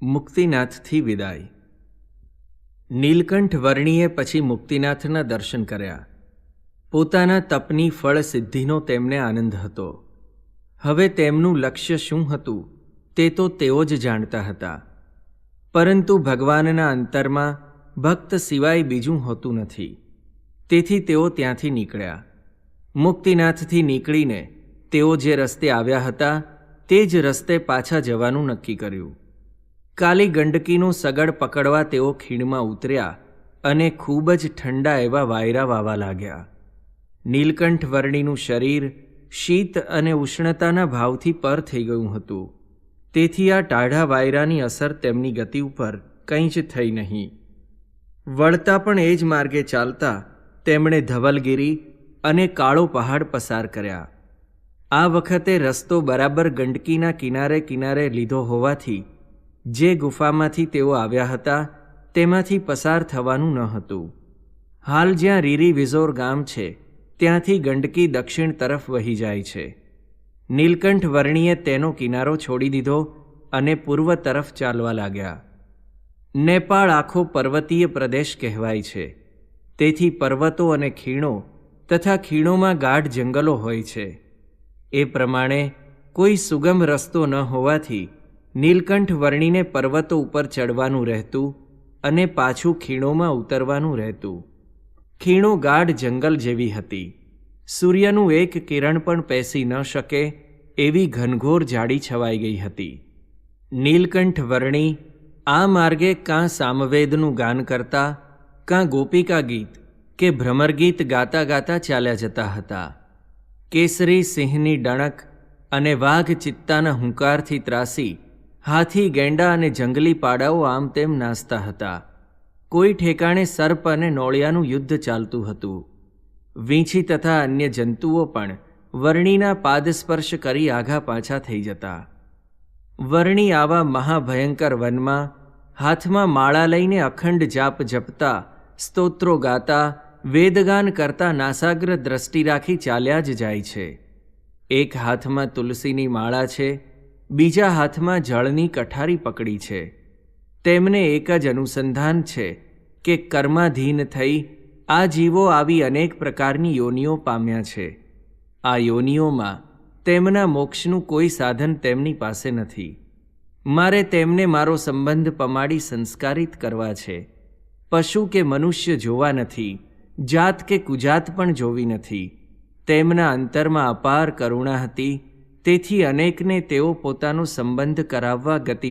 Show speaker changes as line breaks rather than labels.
મુક્તિનાથથી વિદાય। નીલકંઠ વર્ણીએ પછી મુક્તિનાથના દર્શન કર્યા। પોતાના તપની ફળ સિદ્ધિનો તેમને આનંદ હતો। હવે તેમનું લક્ષ્ય શું હતું તે તો તેઓ જ જાણતા હતા, પરંતુ ભગવાનના અંતરમાં ભક્ત સિવાય બીજું હોતું નથી। તેથી તેઓ ત્યાંથી નીકળ્યા। મુક્તિનાથથી નીકળીને તેઓ જે રસ્તે આવ્યા હતા તે જ રસ્તે પાછા જવાનું નક્કી કર્યું। કાલી ગંડકીનો સગડ પકડવા તેઓ ખીણમાં ઉતર્યા અને ખૂબ જ ઠંડા એવા વાયરા વાવા લાગ્યા। નીલકંઠ વર્ણીનું શરીર શીત અને ઉષ્ણતાના ભાવથી પર થઈ ગયું હતું, તેથી આ ટાઢા વાયરાની અસર તેમની ગતિ ઉપર કંઈ જ થઈ નહીં। વળતા પણ એ જ માર્ગે ચાલતા તેમણે ધવલગીરી અને કાળો પહાડ પસાર કર્યા। આ વખતે રસ્તો બરાબર ગંડકીના કિનારે કિનારે લીધો હોવાથી જે ગુફામાંથી તેઓ આવ્યા હતા તેમાંથી પસાર થવાનું ન હતું। હાલ જ્યાં રીરી વિઝોર ગામ છે ત્યાંથી ગંડકી દક્ષિણ તરફ વહી જાય છે। નીલકંઠ વર્ણીએ તેનો કિનારો છોડી દીધો અને પૂર્વ તરફ ચાલવા લાગ્યા। નેપાળ આખો પર્વતીય પ્રદેશ કહેવાય છે, તેથી પર્વતો અને ખીણો તથા ખીણોમાં ગાઢ જંગલો હોય છે। એ પ્રમાણે કોઈ સુગમ રસ્તો ન હોવાથી નીલકંઠ વર્ણીને પર્વતો ઉપર ચડવાનું રહેતું અને પાછું ખીણોમાં ઉતરવાનું રહેતું। ખીણો ગાઢ જંગલ જેવી હતી। સૂર્યનું એક કિરણ પણ પેસી ન શકે એવી ઘનઘોર જાડી છવાઈ ગઈ હતી। નીલકંઠ વર્ણી આ માર્ગે કાં સામવેદનું ગાન કરતા, કાં ગોપિકા ગીત કે ભ્રમર ગીત ગાતા ગાતા ચાલ્યા જતા હતા। કેસરી સિંહની ડણક અને વાઘ ચિત્તાના હુંકારથી ત્રાસી હાથી, ગેંડા અને જંગલી પાડાઓ આમ તેમ નાસતા હતા। કોઈ ઠેકાણે સર્પ અને નોળિયાનું યુદ્ધ ચાલતું હતું। વીંછી તથા અન્ય જંતુઓ પણ વર્ણીના પાદસ્પર્શ કરી આઘા પાછા થઈ જતા। વર્ણી આવા મહાભયંકર વનમાં હાથમાં માળા લઈને અખંડ જાપ જપતા, સ્તોત્રો ગાતા, વેદગાન કરતા નાસાગ્ર દ્રષ્ટિ રાખી ચાલ્યા જ જાય છે। એક હાથમાં તુલસીની માળા છે, બીજા હાથમાં જળની કઠારી પકડી છે। તેમને એક જ અનુસંધાન છે કે કર્માધીન થઈ આ જીવો આવી અનેક પ્રકારની યોનિઓ પામ્યા છે। આ યોનિઓમાં તેમના મોક્ષનું કોઈ સાધન તેમની પાસે નથી। મારે તેમને મારો સંબંધ પમાડી સંસ્કારિત કરવા છે। પશુ કે મનુષ્ય જોવા નથી, જાત કે કુજાત પણ જોવી નથી। તેમના અંતરમાં અપાર કરુણા હતી, તેથી અનેકને તેઓ પોતાનો સંબંધ કરાવવા ગતિ